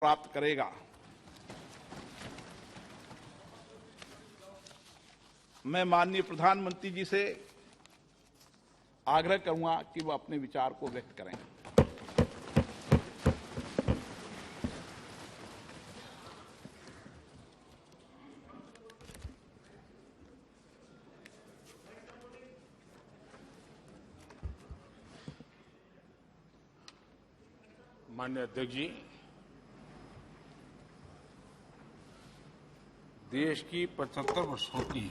प्राप्त करेगा। मैं माननीय प्रधानमंत्री जी से आग्रह करूंगा कि वो अपने विचार को व्यक्त करें। माननीय अध्यक्ष जी, देश की 75 वर्षों की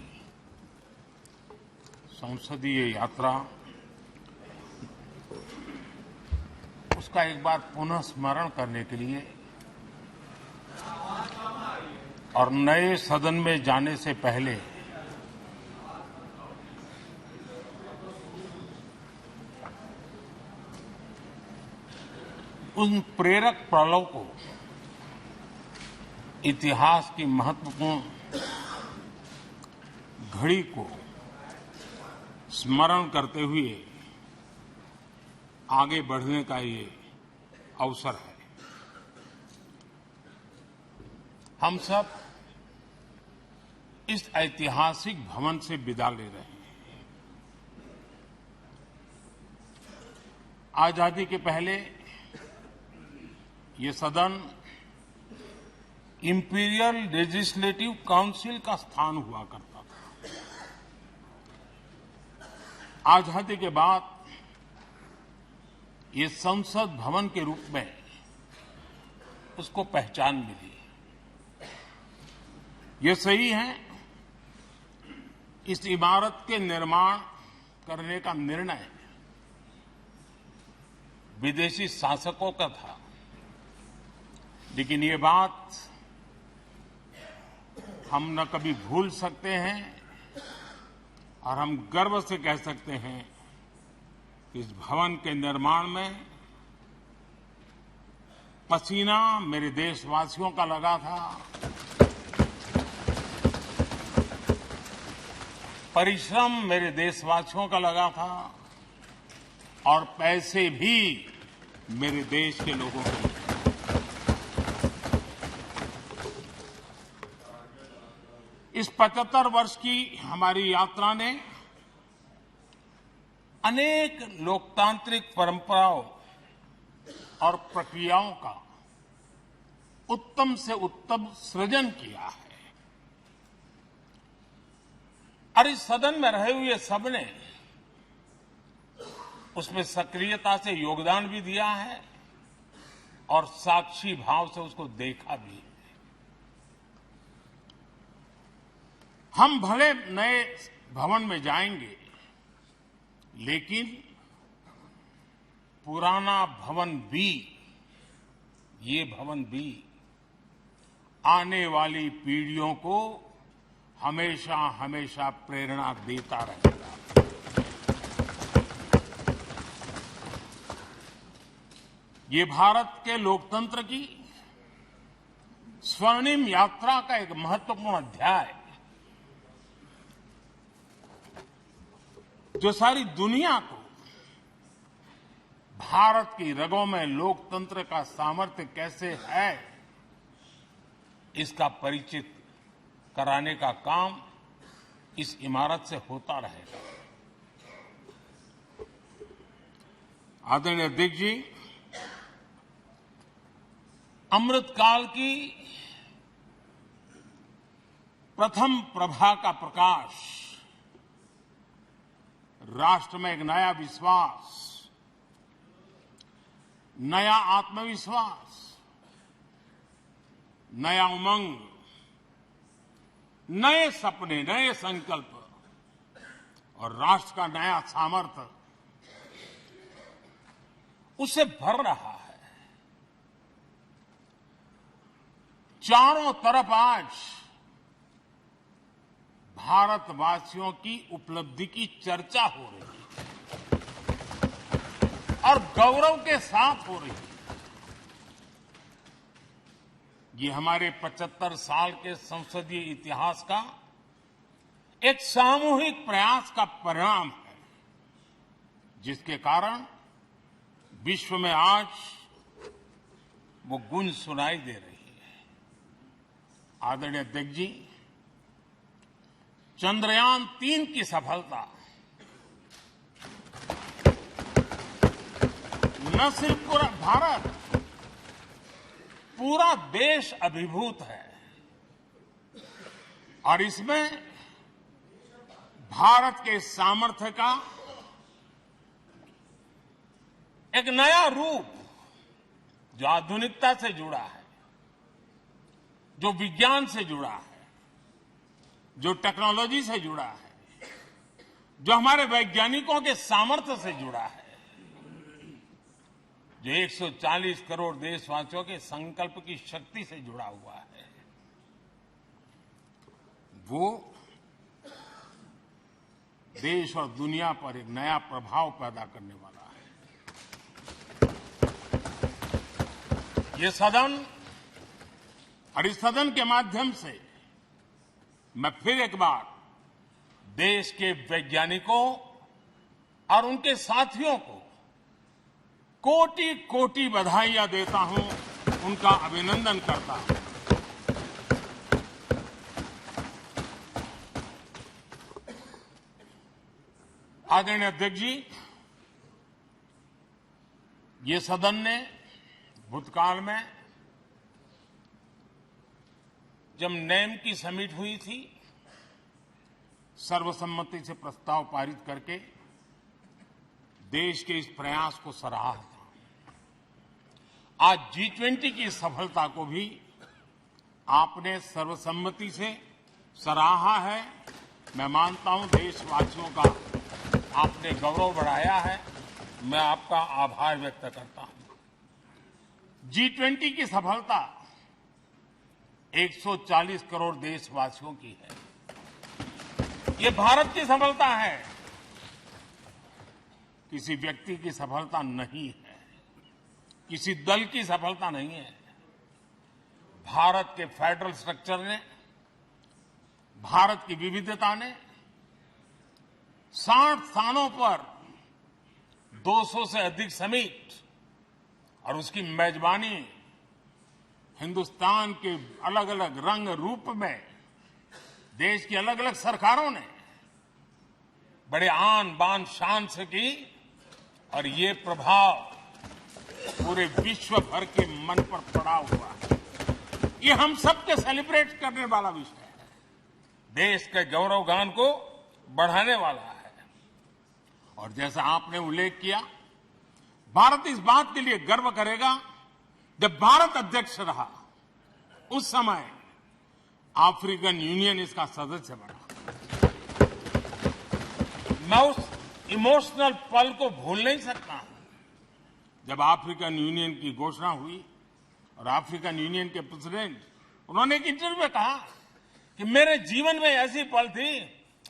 संसदीय यात्रा, उसका एक बार पुनः स्मरण करने के लिए और नए सदन में जाने से पहले उन प्रेरक पलों को, इतिहास की महत्वपूर्ण घड़ी को स्मरण करते हुए आगे बढ़ने का ये अवसर है। हम सब इस ऐतिहासिक भवन से विदा ले रहे हैं। आजादी के पहले ये सदन इंपीरियल लेजिस्लेटिव काउंसिल का स्थान हुआ करता था। आजादी के बाद ये संसद भवन के रूप में उसको पहचान मिली। ये सही है, इस इमारत के निर्माण करने का निर्णय विदेशी शासकों का था, लेकिन ये बात हम न कभी भूल सकते हैं और हम गर्व से कह सकते हैं कि इस भवन के निर्माण में पसीना मेरे देशवासियों का लगा था, परिश्रम मेरे देशवासियों का लगा था और पैसे भी मेरे देश के लोगों के। इस 75 वर्ष की हमारी यात्रा ने अनेक लोकतांत्रिक परंपराओं और प्रक्रियाओं का उत्तम से उत्तम सृजन किया है और इस सदन में रहे हुए सबने उसमें सक्रियता से योगदान भी दिया है और साक्षी भाव से उसको देखा भी है। हम भले नए भवन में जाएंगे, लेकिन पुराना भवन भी, ये भवन भी आने वाली पीढ़ियों को हमेशा हमेशा प्रेरणा देता रहेगा। ये भारत के लोकतंत्र की स्वर्णिम यात्रा का एक महत्वपूर्ण अध्याय, जो सारी दुनिया को भारत की रगों में लोकतंत्र का सामर्थ्य कैसे है, इसका परिचित कराने का काम इस इमारत से होता रहेगा। आदरणीय अध्यक्ष जी, अमृतकाल की प्रथम प्रभा का प्रकाश राष्ट्र में एक नया विश्वास, नया आत्मविश्वास, नया उमंग, नए सपने, नए संकल्प और राष्ट्र का नया सामर्थ्य उससे भर रहा है। चारों तरफ आज भारतवासियों की उपलब्धि की चर्चा हो रही है और गौरव के साथ हो रही है। ये हमारे 75 साल के संसदीय इतिहास का एक सामूहिक प्रयास का परिणाम है, जिसके कारण विश्व में आज वो गूंज सुनाई दे रही है। आदरणीय अध्यक्ष जी, चंद्रयान 3 की सफलता न सिर्फ पूरा भारत, पूरा देश अभिभूत है और इसमें भारत के सामर्थ्य का एक नया रूप जो आधुनिकता से जुड़ा है, जो विज्ञान से जुड़ा है, जो टेक्नोलॉजी से जुड़ा है, जो हमारे वैज्ञानिकों के सामर्थ्य से जुड़ा है, जो 140 करोड़ देशवासियों के संकल्प की शक्ति से जुड़ा हुआ है, वो देश और दुनिया पर एक नया प्रभाव पैदा करने वाला है। ये सदन और इस सदन के माध्यम से मैं फिर एक बार देश के वैज्ञानिकों और उनके साथियों को कोटि कोटि बधाइयां देता हूं, उनका अभिनंदन करता हूं। आदरणीय अध्यक्ष जी, ये सदन ने भूतकाल में जब नेम की समिट हुई थी, सर्वसम्मति से प्रस्ताव पारित करके देश के इस प्रयास को सराहा था। आज G20 की सफलता को भी आपने सर्वसम्मति से सराहा है। मैं मानता हूं देशवासियों का आपने गौरव बढ़ाया है, मैं आपका आभार व्यक्त करता हूं। G20 की सफलता 140 करोड़ देशवासियों की है। ये भारत की सफलता है, किसी व्यक्ति की सफलता नहीं है, किसी दल की सफलता नहीं है। भारत के फेडरल स्ट्रक्चर ने, भारत की विविधता ने 60 स्थानों पर 200 से अधिक समिट और उसकी मेजबानी हिंदुस्तान के अलग अलग रंग रूप में देश की अलग अलग सरकारों ने बड़े आन बान शान से की और ये प्रभाव पूरे विश्व भर के मन पर पड़ा हुआ है। ये हम सबके सेलिब्रेट करने वाला विषय है, देश के गौरवगान को बढ़ाने वाला है। और जैसा आपने उल्लेख किया, भारत इस बात के लिए गर्व करेगा, जब भारत अध्यक्ष रहा उस समय अफ्रीकन यूनियन इसका सदस्य बना। मैं उस इमोशनल पल को भूल नहीं सकता जब अफ्रीकन यूनियन की घोषणा हुई और अफ्रीकन यूनियन के प्रेसिडेंट, उन्होंने एक इंटरव्यू में कहा कि मेरे जीवन में ऐसी पल थी,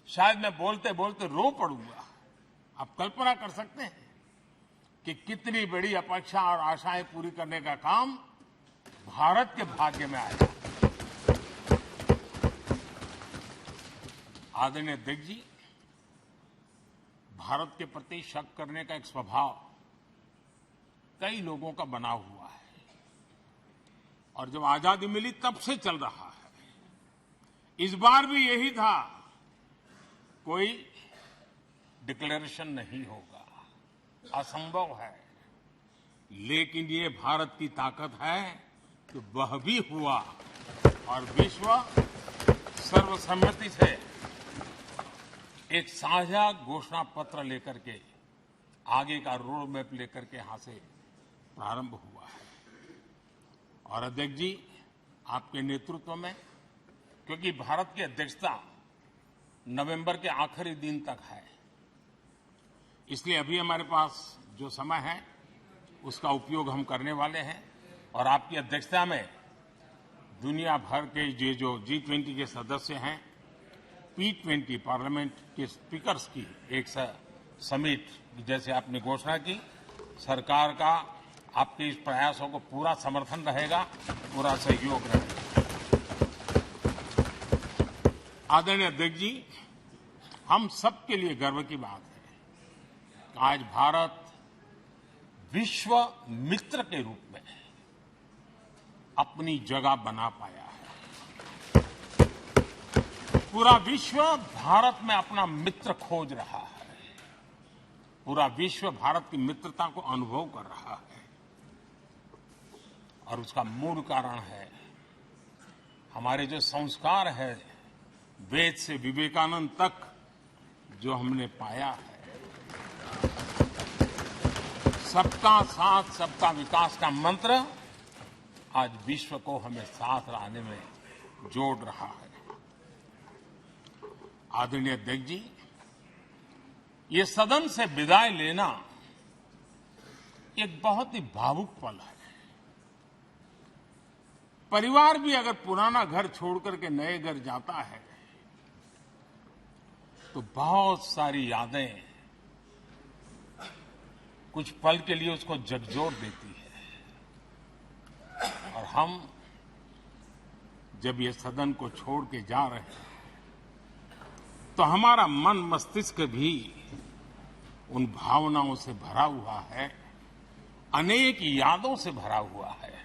शायद मैं बोलते बोलते रो पड़ूंगा। आप कल्पना कर सकते हैं कि कितनी बड़ी अपेक्षा और आशाएं पूरी करने का काम भारत के भाग्य में आया। आदरणीय अध्यक्ष जी, भारत के प्रति शक करने का एक स्वभाव कई लोगों का बना हुआ है और जब आजादी मिली तब से चल रहा है। इस बार भी यही था, कोई डिक्लेरेशन नहीं होगा, असंभव है। लेकिन ये भारत की ताकत है कि वह भी हुआ और विश्व सर्वसम्मति से एक साझा घोषणा पत्र लेकर के आगे का रोड मैप लेकर के यहां से प्रारंभ हुआ है। और अध्यक्ष जी, आपके नेतृत्व में, क्योंकि भारत की अध्यक्षता नवंबर के आखिरी दिन तक है, इसलिए अभी हमारे पास जो समय है उसका उपयोग हम करने वाले हैं और आपकी अध्यक्षता में दुनिया भर के ये जो G20 के सदस्य हैं, P20 पार्लियामेंट के स्पीकर्स की एक समिट जैसे आपने घोषणा की, सरकार का आपके इस प्रयासों को पूरा समर्थन रहेगा, पूरा सहयोग रहेगा। आदरणीय अध्यक्ष जी, हम सबके लिए गर्व की बात है कि आज भारत विश्व मित्र के रूप में अपनी जगह बना पाया है। पूरा विश्व भारत में अपना मित्र खोज रहा है। पूरा विश्व भारत की मित्रता को अनुभव कर रहा है और उसका मूल कारण है हमारे जो संस्कार है, वेद से विवेकानंद तक जो हमने पाया है। सबका साथ सबका विकास का मंत्र आज विश्व को हमें साथ लाने में जोड़ रहा है। आदरणीय अध्यक्ष जी, ये सदन से विदाई लेना एक बहुत ही भावुक पल है। परिवार भी अगर पुराना घर छोड़कर के नए घर जाता है तो बहुत सारी यादें कुछ पल के लिए उसको झकझोर देती है। और हम जब ये सदन को छोड़ के जा रहे हैं तो हमारा मन मस्तिष्क भी उन भावनाओं से भरा हुआ है, अनेक यादों से भरा हुआ है।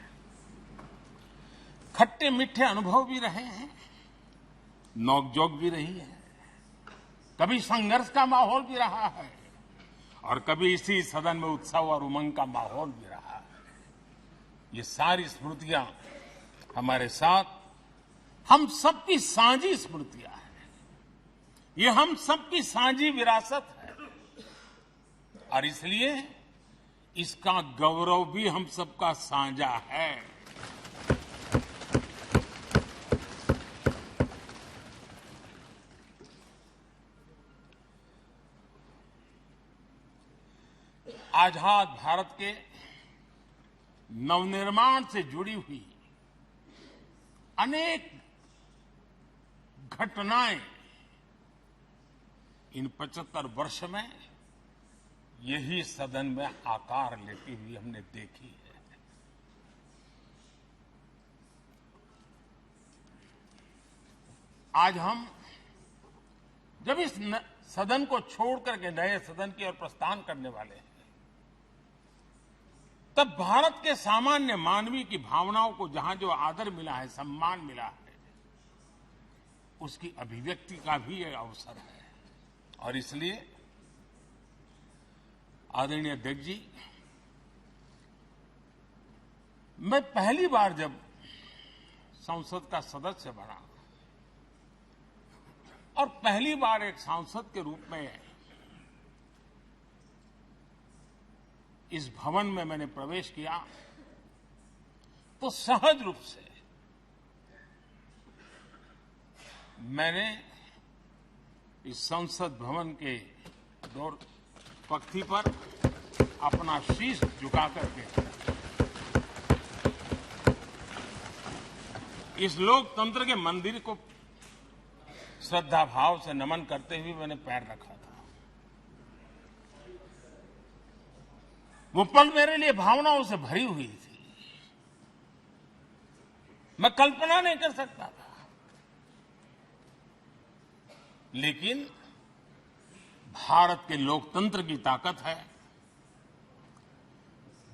खट्टे मीठे अनुभव भी रहे हैं, नोकझोंक भी रही है, कभी संघर्ष का माहौल भी रहा है और कभी इसी सदन में उत्सव और उमंग का माहौल भी रहा है। ये सारी स्मृतियां हमारे साथ हम सबकी साझी स्मृतियां हैं। ये हम सबकी साझी विरासत है और इसलिए इसका गौरव भी हम सबका साझा है। आजाद भारत के नवनिर्माण से जुड़ी हुई अनेक घटनाएं इन 75 वर्ष में यही सदन में आकार लेती हुई हमने देखी है। आज हम जब इस सदन को छोड़ करके नए सदन की ओर प्रस्थान करने वाले हैं तब भारत के सामान्य मानवीय की भावनाओं को जहां जो आदर मिला है, सम्मान मिला है, उसकी अभिव्यक्ति का भी एक अवसर है। और इसलिए आदरणीय अध्यक्ष जी, मैं पहली बार जब संसद का सदस्य बना और पहली बार एक सांसद के रूप में इस भवन में मैंने प्रवेश किया तो सहज रूप से मैंने इस संसद भवन के दौर पक्ति पर अपना शीश झुका करके इस लोकतंत्र के मंदिर को श्रद्धा भाव से नमन करते हुए मैंने पैर रखा था। वो पल मेरे लिए भावनाओं से भरी हुई थी। मैं कल्पना नहीं कर सकता था, लेकिन भारत के लोकतंत्र की ताकत है,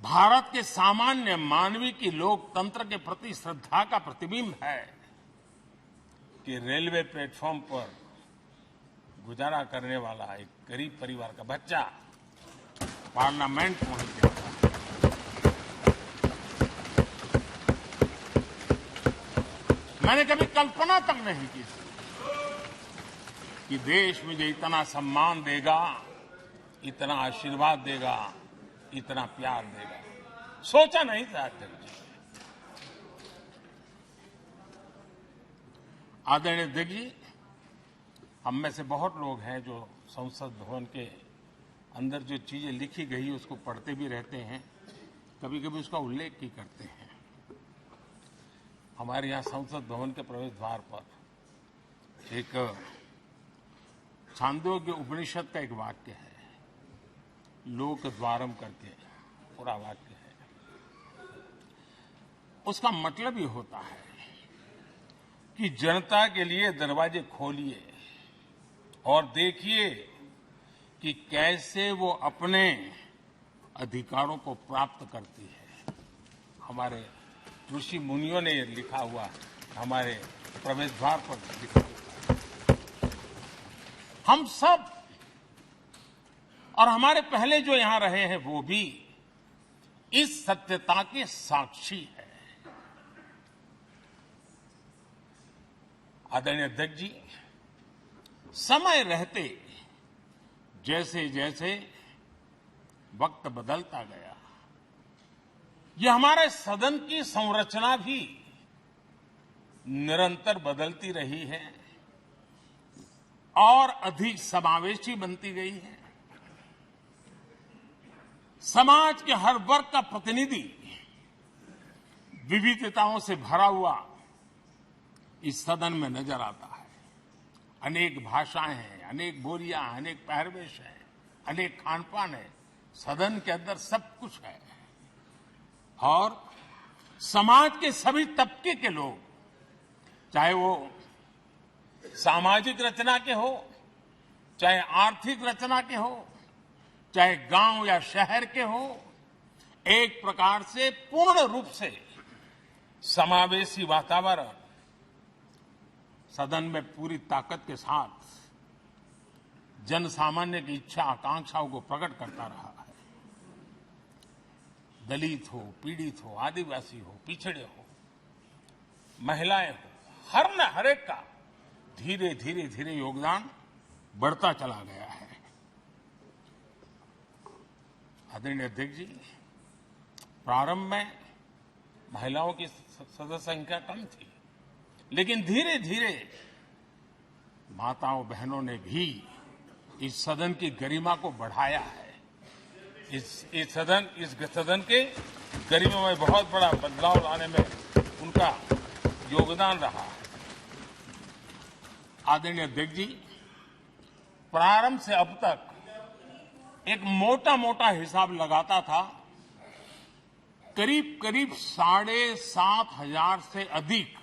भारत के सामान्य मानवीय की लोकतंत्र के प्रति श्रद्धा का प्रतिबिंब है कि रेलवे प्लेटफॉर्म पर गुजारा करने वाला एक गरीब परिवार का बच्चा पार्लियामेंट पहुंच गया। मैंने कभी कल्पना तक नहीं की कि देश मुझे इतना सम्मान देगा, इतना आशीर्वाद देगा, इतना प्यार देगा। सोचा नहीं था अध्यक्ष जी। आदरणीय अध्यक्ष जी, हम में से बहुत लोग हैं जो संसद भवन के अंदर जो चीजें लिखी गई उसको पढ़ते भी रहते हैं, कभी कभी उसका उल्लेख भी करते हैं। हमारे यहाँ संसद भवन के प्रवेश द्वार पर एक छांदोग्य उपनिषद का एक वाक्य है, लोक द्वारम करके पूरा वाक्य है। उसका मतलब ये होता है कि जनता के लिए दरवाजे खोलिए और देखिए कि कैसे वो अपने अधिकारों को प्राप्त करती है। हमारे ऋषि मुनियों ने लिखा हुआ है, हमारे प्रवेश द्वार पर लिखा हुआ है। हम सब और हमारे पहले जो यहां रहे हैं वो भी इस सत्यता के साक्षी है। आदरणीय अध्यक्ष जी, समय रहते जैसे जैसे वक्त बदलता गया, ये हमारे सदन की संरचना भी निरंतर बदलती रही है और अधिक समावेशी बनती गई है। समाज के हर वर्ग का प्रतिनिधि विविधताओं से भरा हुआ इस सदन में नजर आता है। अनेक भाषाएं हैं, अनेक बोलियां, अनेक पहरवेश हैं, अनेक खान-पान है। सदन के अंदर सब कुछ है और समाज के सभी तबके के लोग, चाहे वो सामाजिक रचना के हो, चाहे आर्थिक रचना के हो, चाहे गांव या शहर के हो, एक प्रकार से पूर्ण रूप से समावेशी वातावरण सदन में पूरी ताकत के साथ जन सामान्य की इच्छा आकांक्षाओं को प्रकट करता रहा है। दलित हो, पीड़ित हो, आदिवासी हो, पिछड़े हो, महिलाएं हो, हर एक का धीरे धीरे धीरे योगदान बढ़ता चला गया है। आदरणीय अध्यक्ष जी, प्रारंभ में महिलाओं की सदस्य संख्या कम थी, लेकिन धीरे धीरे माताओं बहनों ने भी इस सदन की गरिमा को बढ़ाया है। इस सदन के गरिमा में बहुत बड़ा बदलाव लाने में उनका योगदान रहा है। आदरणीय अध्यक्ष जी, प्रारंभ से अब तक एक मोटा हिसाब लगाता था, करीब 7,500 से अधिक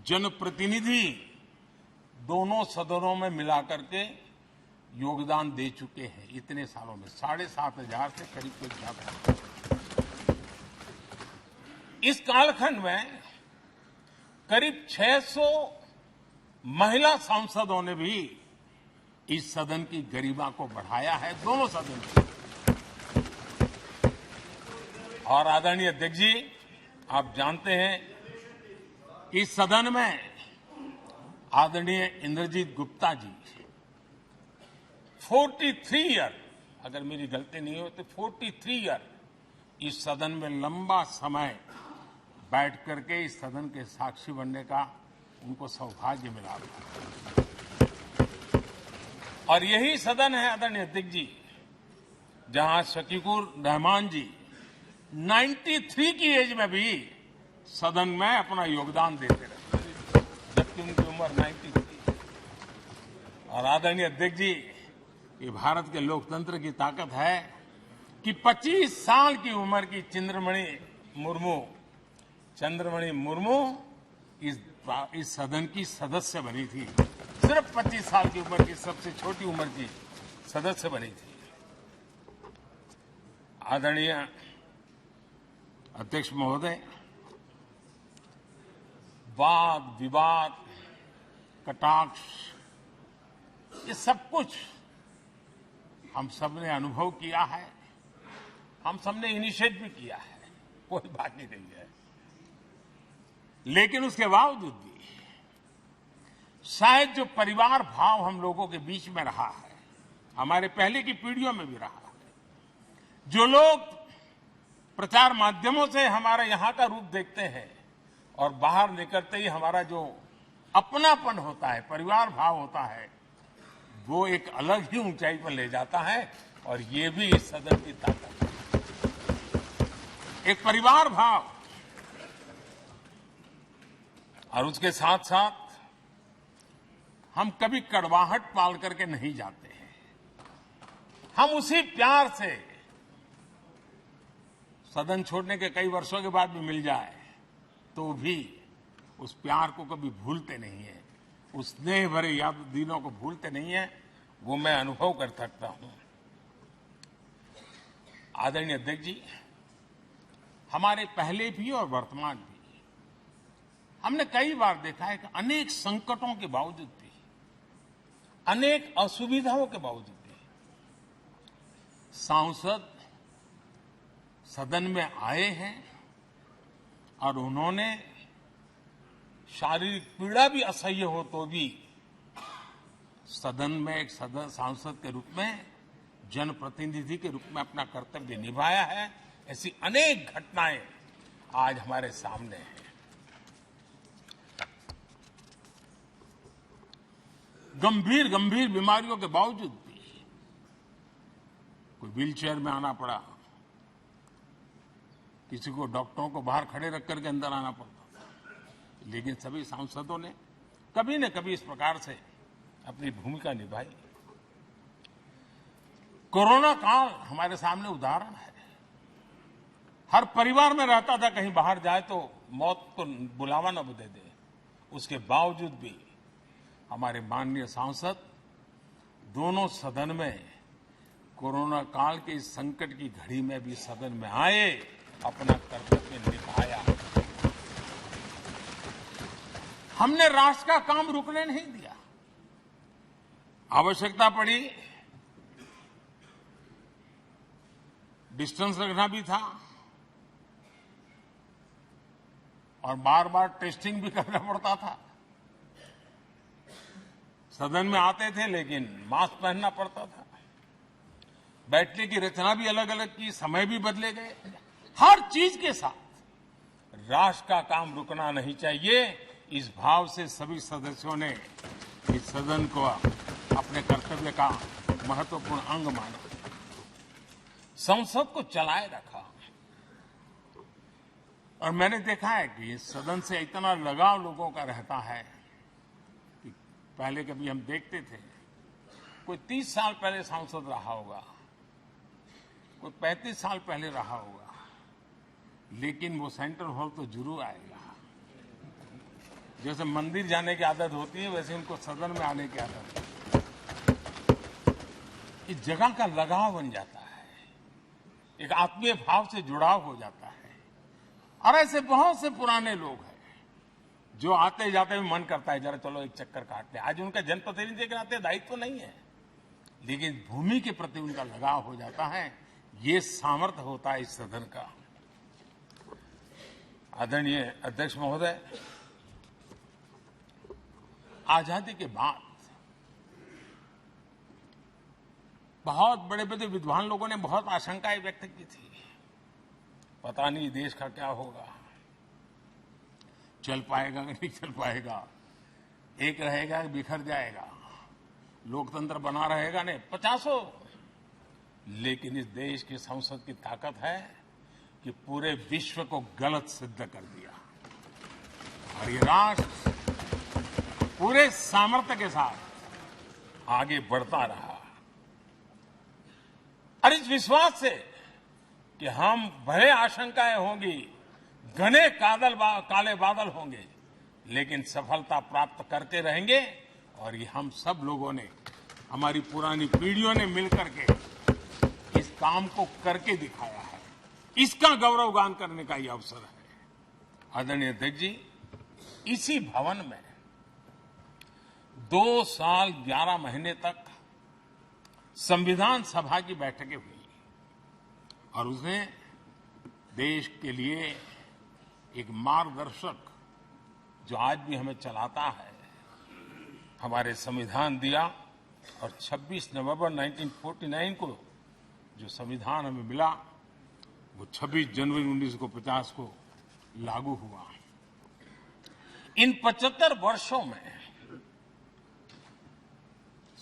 जनप्रतिनिधि दोनों सदनों में मिलाकर के योगदान दे चुके हैं। इतने सालों में 7,500 से करीब ज्यादा। इस कालखंड में करीब 600 महिला सांसदों ने भी इस सदन की गरिमा को बढ़ाया है, दोनों सदन की। और आदरणीय अध्यक्ष जी, आप जानते हैं कि इस सदन में आदरणीय इंद्रजीत गुप्ता जी 43 ईयर, अगर मेरी गलती नहीं हो तो 43 ईयर इस सदन में लंबा समय बैठ करके इस सदन के साक्षी बनने का उनको सौभाग्य मिला। और यही सदन है आदरणीय अध्यक्ष जी, जहां शकीकुर रहमान जी 93 की एज में भी सदन में अपना योगदान देते रहे, जबकि उनकी उम्र 93। और आदरणीय अध्यक्ष जी, ये भारत के लोकतंत्र की ताकत है कि 25 साल की उम्र की चंद्रमणि मुर्मू इस सदन की सदस्य बनी थी। सिर्फ 25 साल की उम्र की, सबसे छोटी उम्र की सदस्य बनी थी। आदरणीय अध्यक्ष महोदय, वाद विवाद, कटाक्ष, ये सब कुछ हम सबने अनुभव किया है, हम सबने इनिशिएट भी किया है, कोई बात नहीं है। लेकिन उसके बावजूद भी शायद जो परिवार भाव हम लोगों के बीच में रहा है, हमारे पहले की पीढ़ियों में भी रहा है, जो लोग प्रचार माध्यमों से हमारे यहां का रूप देखते हैं और बाहर निकलते ही हमारा जो अपनापन होता है, परिवार भाव होता है, वो एक अलग ही ऊंचाई पर ले जाता है। और ये भी इस सदन की ताकत है, एक परिवार भाव। और उसके साथ साथ हम कभी कड़वाहट पाल करके नहीं जाते हैं। हम उसी प्यार से सदन छोड़ने के कई वर्षों के बाद भी मिल जाए तो भी उस प्यार को कभी भूलते नहीं है, उस स्नेह भरे याद दिनों को भूलते नहीं है। वो मैं अनुभव कर सकता हूं। आदरणीय अध्यक्ष जी, हमारे पहले भी और वर्तमान भी हमने कई बार देखा है कि अनेक संकटों के बावजूद भी, अनेक असुविधाओं के बावजूद भी सांसद सदन में आए हैं और उन्होंने शारीरिक पीड़ा भी असह्य हो तो भी सदन में एक सांसद के रूप में, जनप्रतिनिधि के रूप में अपना कर्तव्य निभाया है। ऐसी अनेक घटनाएं आज हमारे सामने हैं। गंभीर गंभीर बीमारियों के बावजूद भी कोई व्हीलचेयर में आना पड़ा, किसी को डॉक्टरों को बाहर खड़े रख करके अंदर आना पड़ता, लेकिन सभी सांसदों ने कभी न कभी इस प्रकार से अपनी भूमिका निभाई। कोरोना काल हमारे सामने उदाहरण है। हर परिवार में रहता था कहीं बाहर जाए तो मौत को बुलावा न दे दे, उसके बावजूद भी हमारे माननीय सांसद दोनों सदन में कोरोना काल के इस संकट की घड़ी में भी सदन में आए, अपना कर्तव्य निभाया। हमने राष्ट्र का काम रुकने नहीं दिया। आवश्यकता पड़ी, डिस्टेंस रखना भी था और बार बार टेस्टिंग भी करना पड़ता था। सदन में आते थे लेकिन मास्क पहनना पड़ता था। बैठने की रचना भी अलग अलग की, समय भी बदले गए। हर चीज के साथ राष्ट्र का काम रुकना नहीं चाहिए, इस भाव से सभी सदस्यों ने इस सदन को अपने कर्तव्य का महत्वपूर्ण अंग माना, संसद को चलाए रखा। और मैंने देखा है कि इस सदन से इतना लगाव लोगों का रहता है कि पहले कभी हम देखते थे कोई 30 साल पहले सांसद रहा होगा, कोई 35 साल पहले रहा होगा, लेकिन वो सेंट्रल हॉल तो जरूर आएगा। जैसे मंदिर जाने की आदत होती है, वैसे उनको सदन में आने की आदत है। इस जगह का लगाव बन जाता है, एक आत्मीय भाव से जुड़ाव हो जाता है। और ऐसे बहुत से पुराने लोग हैं जो आते जाते में मन करता है जरा चलो एक चक्कर काटते। आज उनका जनप्रतिनिधि के नाते दायित्व तो नहीं है, लेकिन भूमि के प्रति उनका लगाव हो जाता है। ये सामर्थ्य होता है इस सदन का। आदरणीय अध्यक्ष महोदय, आजादी के बाद बहुत बड़े बड़े विद्वान लोगों ने बहुत आशंकाएं व्यक्त की थी। पता नहीं देश का क्या होगा, चल पाएगा कि नहीं चल पाएगा, एक रहेगा कि बिखर जाएगा, लोकतंत्र बना रहेगा नहीं, 50। लेकिन इस देश की संसद की ताकत है कि पूरे विश्व को गलत सिद्ध कर दिया और ये राष्ट्र पूरे सामर्थ्य के साथ आगे बढ़ता रहा। और इस विश्वास से कि हम भले आशंकाएं होंगी, घने काले बादल होंगे, लेकिन सफलता प्राप्त करते रहेंगे। और ये हम सब लोगों ने, हमारी पुरानी पीढ़ियों ने मिलकर के इस काम को करके दिखाया है। इसका गौरवगान करने का ये अवसर है। आदरणीय अध्यक्ष जी, इसी भवन में 2 साल 11 महीने तक संविधान सभा की बैठकें हुई और उसने देश के लिए एक मार्गदर्शक जो आज भी हमें चलाता है, हमारे संविधान दिया। और 26 नवंबर 1949 को जो संविधान हमें मिला, वो 26 जनवरी 1950 को लागू हुआ। इन 75 वर्षों में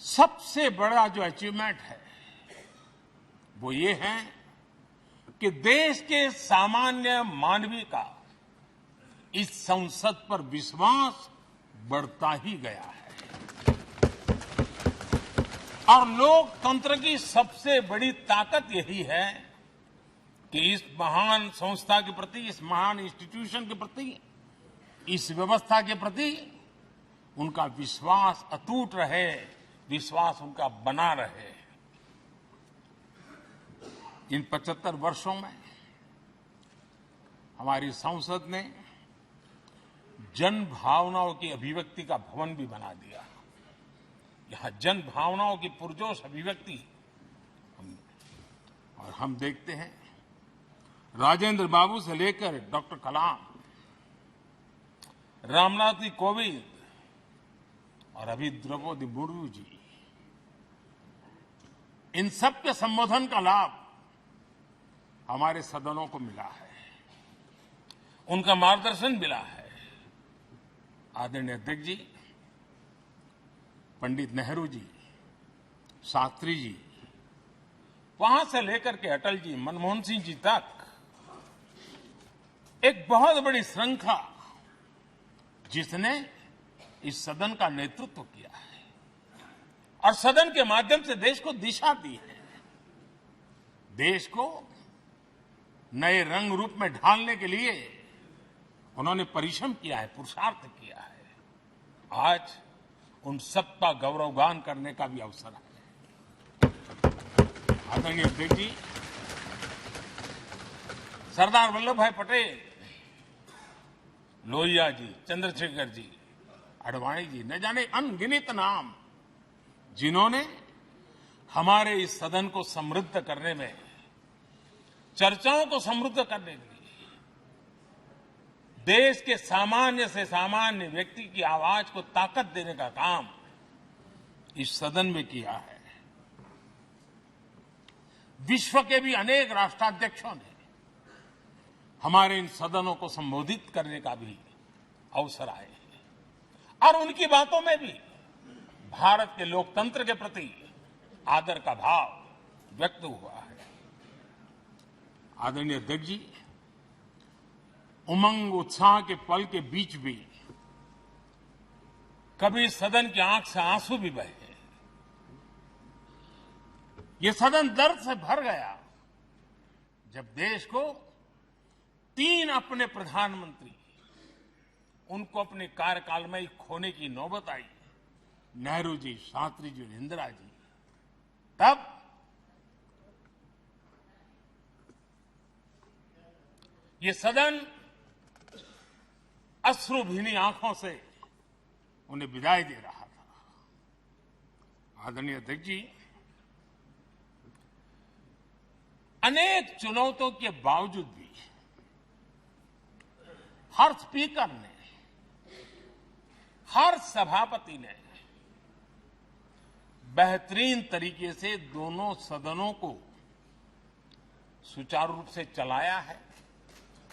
सबसे बड़ा जो अचीवमेंट है वो ये है कि देश के सामान्य मानवी का इस संसद पर विश्वास बढ़ता ही गया है। और लोकतंत्र की सबसे बड़ी ताकत यही है कि इस महान संस्था के प्रति, इस महान इंस्टीट्यूशन के प्रति, इस व्यवस्था के प्रति उनका विश्वास अटूट रहे, विश्वास उनका बना रहे। इन 75 वर्षों में हमारी संसद ने जन भावनाओं की अभिव्यक्ति का भवन भी बना दिया। यहां जन भावनाओं की पुरजोश अभिव्यक्ति और हम देखते हैं राजेंद्र बाबू से लेकर डॉक्टर कलाम, रामनाथ जी कोविंद और अभी द्रौपदी मुर्मू जी, इन सब के संबोधन का लाभ हमारे सदनों को मिला है, उनका मार्गदर्शन मिला है। आदरणीय अध्यक्ष जी, पंडित नेहरू जी, शास्त्री जी, वहां से लेकर के अटल जी, मनमोहन सिंह जी तक एक बहुत बड़ी श्रृंखला जिसने इस सदन का नेतृत्व किया है और सदन के माध्यम से देश को दिशा दी है, देश को नए रंग रूप में ढालने के लिए उन्होंने परिश्रम किया है, पुरुषार्थ किया है। आज उन सबका गौरवगान करने का भी अवसर है। आदरणीय अध्यक्ष जी, सरदार वल्लभ भाई पटेल, लोहिया जी, चंद्रशेखर जी, आडवाणी जी, न जाने अनगिनत नाम, जिन्होंने हमारे इस सदन को समृद्ध करने में, चर्चाओं को समृद्ध करने के लिए, देश के सामान्य से सामान्य व्यक्ति की आवाज को ताकत देने का काम इस सदन में किया है। विश्व के भी अनेक राष्ट्राध्यक्षों ने हमारे इन सदनों को संबोधित करने का भी अवसर आए हैं और उनकी बातों में भी भारत के लोकतंत्र के प्रति आदर का भाव व्यक्त हुआ है। आदरणीय अध्यक्ष जी, उमंग उत्साह के पल के बीच भी कभी सदन की आंख से आंसू भी बहे। ये सदन दर्द से भर गया जब देश को 3 अपने प्रधानमंत्री उनको अपने कार्यकाल में ही खोने की नौबत आई, नेहरू जी, शास्त्री जी और इंदिरा जी। तब ये सदन अश्रु भीनी आंखों से उन्हें विदाई दे रहा था। आदरणीय अध्यक्ष जी, अनेक चुनौतियों के बावजूद भी हर स्पीकर ने, हर सभापति ने बेहतरीन तरीके से दोनों सदनों को सुचारू रूप से चलाया है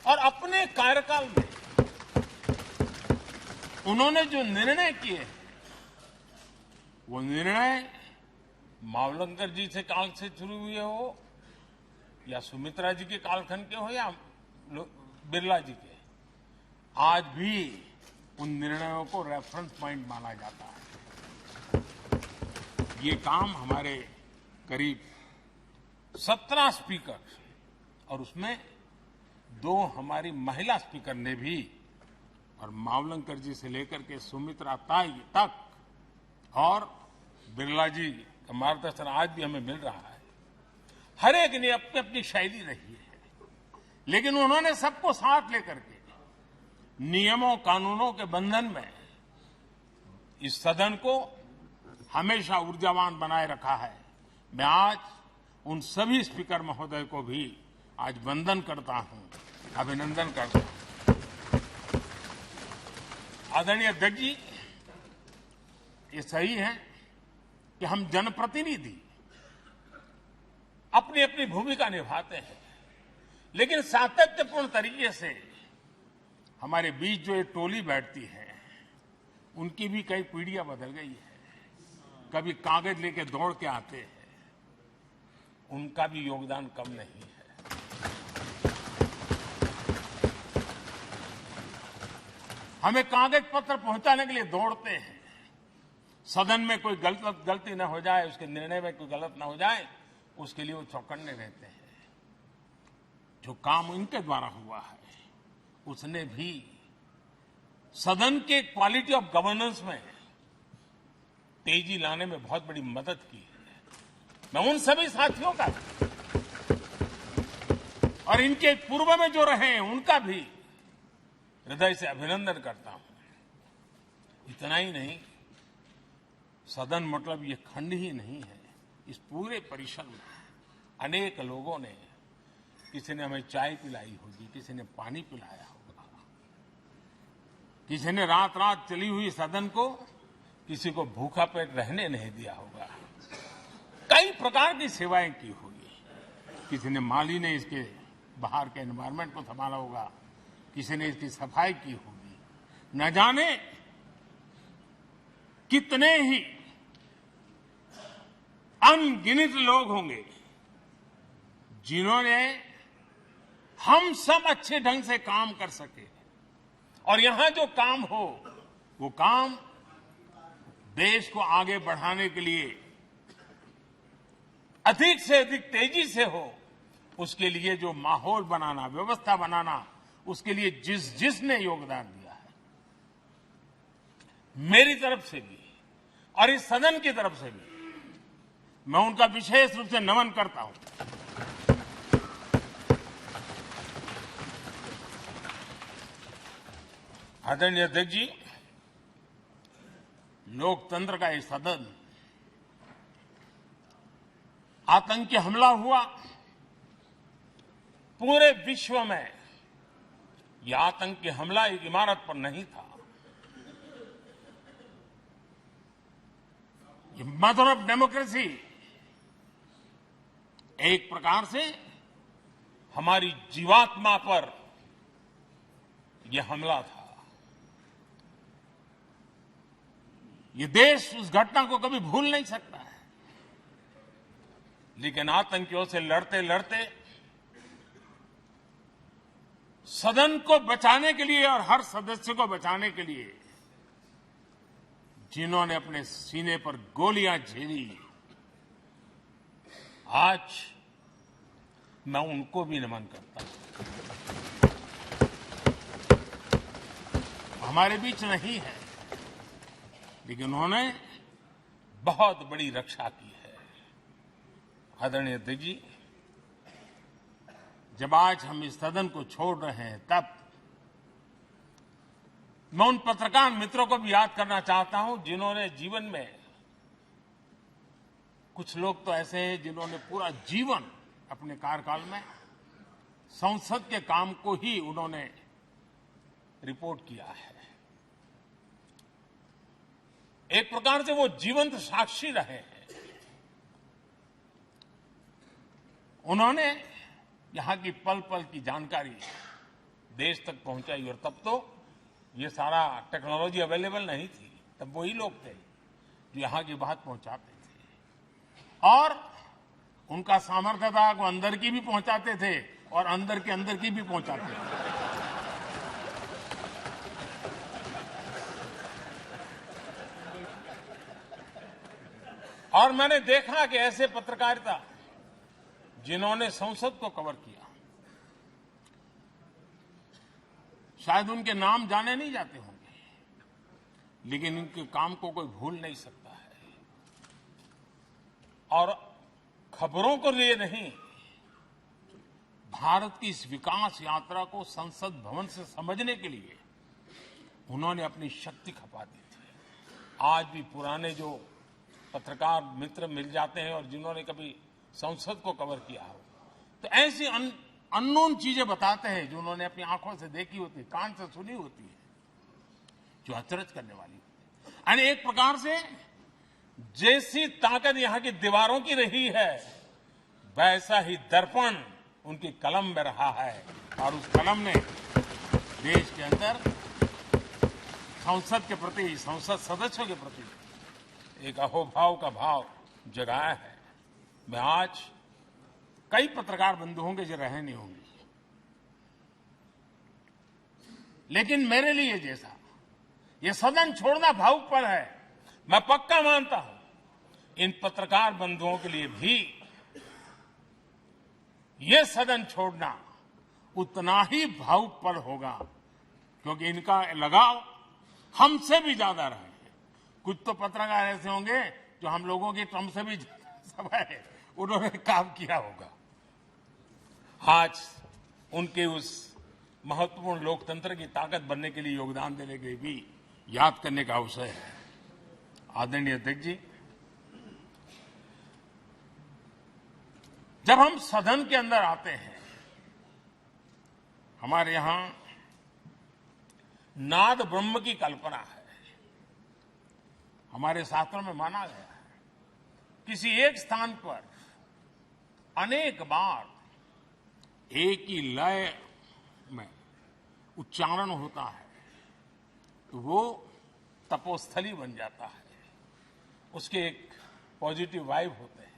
और अपने कार्यकाल में उन्होंने जो निर्णय किए वो निर्णय मावलंकर जी से काल से शुरू हुए हो या सुमित्रा जी के कालखंड के हो या बिरला जी के, आज भी उन निर्णयों को रेफरेंस पॉइंट माना जाता है। ये काम हमारे करीब 17 स्पीकर और उसमें 2 हमारी महिला स्पीकर ने भी, और मावलंकर जी से लेकर के सुमित्रा ताई तक और बिरला जी का मार्गदर्शन आज भी हमें मिल रहा है। हर एक ने अपनी अपनी शैली रही है, लेकिन उन्होंने सबको साथ लेकर के नियमों कानूनों के बंधन में इस सदन को हमेशा ऊर्जावान बनाए रखा है। मैं आज उन सभी स्पीकर महोदय को भी आज वंदन करता हूं, अभिनंदन करता हूं। आदरणीय अध्यक्ष जी, ये सही है कि हम जनप्रतिनिधि अपनी अपनी भूमिका निभाते हैं, लेकिन सातत्यपूर्ण तरीके से हमारे बीच जो ये टोली बैठती है उनकी भी कई पीढ़ियां बदल गई है। कभी कागज लेके दौड़ के आते हैं, उनका भी योगदान कम नहीं है। हमें कागज पत्र पहुंचाने के लिए दौड़ते हैं, सदन में कोई गलती न हो जाए, उसके निर्णय में कोई गलत न हो जाए, उसके लिए वो चौकन्ने रहते हैं। जो काम इनके द्वारा हुआ है उसने भी सदन के क्वालिटी ऑफ गवर्नेंस में तेजी लाने में बहुत बड़ी मदद की है। मैं उन सभी साथियों का और इनके पूर्व में जो रहे हैं उनका भी हृदय से अभिनंदन करता हूं। इतना ही नहीं, सदन मतलब ये खंड ही नहीं है। इस पूरे परिसर में अनेक लोगों ने, किसी ने हमें चाय पिलाई होगी, किसी ने पानी पिलाया होगा, किसी ने रात रात चली हुई सदन को किसी को भूखा पेट रहने नहीं दिया होगा। कई प्रकार की सेवाएं की होगी। किसी ने माली ने इसके बाहर के एनवायरनमेंट को संभाला होगा, किसी ने इसकी सफाई की होगी। न जाने कितने ही अनगिनत लोग होंगे जिन्होंने हम सब अच्छे ढंग से काम कर सके, और यहां जो काम हो वो काम देश को आगे बढ़ाने के लिए अधिक से अधिक तेजी से हो, उसके लिए जो माहौल बनाना, व्यवस्था बनाना, उसके लिए जिसने योगदान दिया है, मेरी तरफ से भी और इस सदन की तरफ से भी मैं उनका विशेष रूप से नमन करता हूं। आदरणीय अध्यक्ष जी, लोकतंत्र का ये सदन, आतंकी हमला हुआ, पूरे विश्व में यह आतंकी हमला एक इमारत पर नहीं था, ये मदर ऑफ डेमोक्रेसी एक प्रकार से हमारी जीवात्मा पर यह हमला था। ये देश उस घटना को कभी भूल नहीं सकता है, लेकिन आतंकियों से लड़ते लड़ते सदन को बचाने के लिए और हर सदस्य को बचाने के लिए जिन्होंने अपने सीने पर गोलियां झेली, आज मैं उनको भी नमन करता हूं। हमारे बीच नहीं है, लेकिन उन्होंने बहुत बड़ी रक्षा की है। आदरणीय अध्यक्ष जी, जब आज हम इस सदन को छोड़ रहे हैं, तब मैं उन पत्रकार मित्रों को भी याद करना चाहता हूं जिन्होंने जीवन में, कुछ लोग तो ऐसे हैं जिन्होंने पूरा जीवन अपने कार्यकाल में संसद के काम को ही उन्होंने रिपोर्ट किया है। एक प्रकार से वो जीवंत साक्षी रहे हैं। उन्होंने यहां की पल पल की जानकारी देश तक पहुंचाई, और तब तो ये सारा टेक्नोलॉजी अवेलेबल नहीं थी। तब वही लोग थे जो यहां की बात पहुंचाते थे, और उनका सामर्थ्य था वो अंदर की भी पहुंचाते थे और अंदर की भी पहुंचाते थे। और मैंने देखा कि ऐसे पत्रकारिता जिन्होंने संसद को कवर किया, शायद उनके नाम जाने नहीं जाते होंगे, लेकिन उनके काम को कोई भूल नहीं सकता है। और खबरों को लिए नहीं, भारत की इस विकास यात्रा को संसद भवन से समझने के लिए उन्होंने अपनी शक्ति खपा दी थी। आज भी पुराने जो पत्रकार मित्र मिल जाते हैं और जिन्होंने कभी संसद को कवर किया हो, तो ऐसी अननोन चीजें बताते हैं जो उन्होंने अपनी आंखों से देखी होती, कान से सुनी होती है, जो अचरज करने वाली होती है। यानी एक प्रकार से जैसी ताकत यहां की दीवारों की रही है, वैसा ही दर्पण उनकी कलम में रहा है, और उस कलम ने देश के अंदर संसद के प्रति, संसद सदस्यों के प्रति एक अहोभाव का भाव जगाया है। मैं आज कई पत्रकार बंधु होंगे जो रहे नहीं होंगे, लेकिन मेरे लिए जैसा ये सदन छोड़ना भावुक पल है, मैं पक्का मानता हूं इन पत्रकार बंधुओं के लिए भी ये सदन छोड़ना उतना ही भावुक पल होगा, क्योंकि इनका लगाव हमसे भी ज्यादा रहे। कुछ तो पत्रकार ऐसे होंगे जो हम लोगों की टर्म से भी समय उन्होंने काम किया होगा। आज उनके उस महत्वपूर्ण लोकतंत्र की ताकत बनने के लिए योगदान देने के लिए भी याद करने का अवसर है। आदरणीय अध्यक्ष जी, जब हम सदन के अंदर आते हैं, हमारे यहां नाद ब्रह्म की कल्पना है। हमारे शास्त्रों में माना गया है किसी एक स्थान पर अनेक बार एक ही लय में उच्चारण होता है तो वो तपोस्थली बन जाता है, उसके एक पॉजिटिव वाइब होते हैं।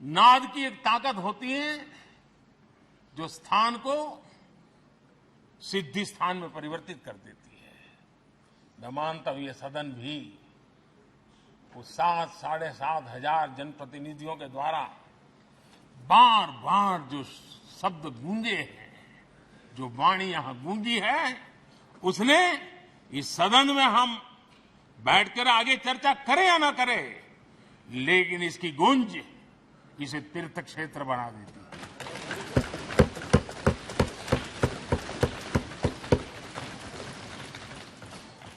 नाद की एक ताकत होती है जो स्थान को सिद्धि स्थान में परिवर्तित कर देती है। मैं मानता हूं ये सदन भी उस 7,500 हजार जनप्रतिनिधियों के द्वारा बार बार जो शब्द गूंजे हैं, जो वाणी यहां गूंजी है, उसने इस सदन में हम बैठकर आगे चर्चा करें या ना करें, लेकिन इसकी गूंज इसे तीर्थ क्षेत्र बना देती है।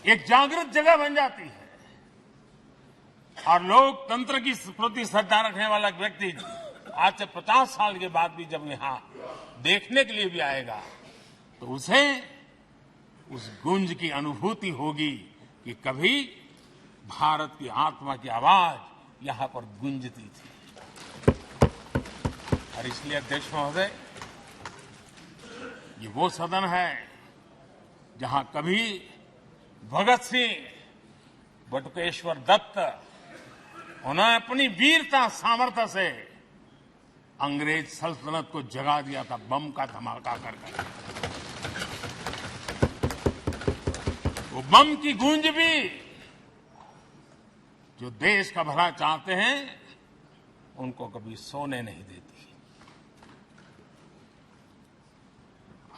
एक जागृत जगह बन जाती है और लोकतंत्र की प्रति श्रद्धा रखने वाला व्यक्ति आज से 50 साल के बाद भी जब यहां देखने के लिए भी आएगा तो उसे उस गूंज की अनुभूति होगी कि कभी भारत की आत्मा की आवाज यहां पर गूंजती थी। और इसलिए अध्यक्ष महोदय, ये वो सदन है जहां कभी भगत सिंह, बटुकेश्वर दत्त, उन्होंने अपनी वीरता सामर्थ्य से अंग्रेज सल्तनत को जगा दिया था बम का धमाका कर। वो बम की गूंज भी जो देश का भला चाहते हैं उनको कभी सोने नहीं देती।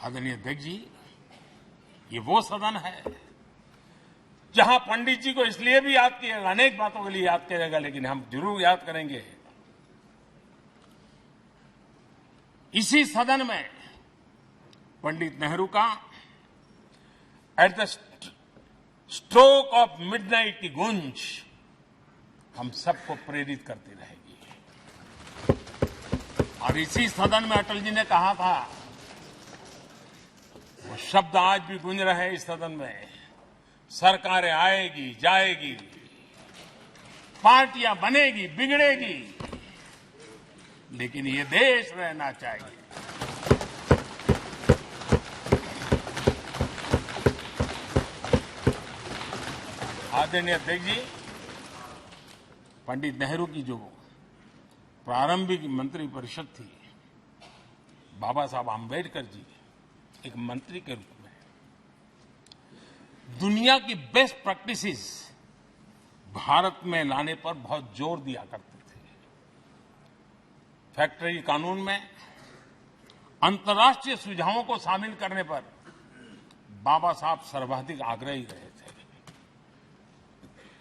आदरणीय अध्यक्ष जी, ये वो सदन है जहां पंडित जी को इसलिए भी याद किएगा, अनेक बातों के लिए याद करेगा, लेकिन हम जरूर याद करेंगे इसी सदन में पंडित नेहरू का at the stroke of midnight की गूंज हम सबको प्रेरित करती रहेगी। और इसी सदन में अटल जी ने कहा था, वो शब्द आज भी गूंज रहे हैं इस सदन में, सरकारें आएगी जाएगी, पार्टियां बनेगी बिगड़ेगी, लेकिन ये देश रहना चाहिए। आदरणीय अध्यक्ष जी, पंडित नेहरू की जो प्रारंभिक मंत्री परिषद थी, बाबा साहब आंबेडकर जी एक मंत्री के रूप में दुनिया की बेस्ट प्रैक्टिसेस भारत में लाने पर बहुत जोर दिया करते थे। फैक्ट्री कानून में अंतर्राष्ट्रीय सुझावों को शामिल करने पर बाबा साहब सर्वाधिक आग्रही रहे थे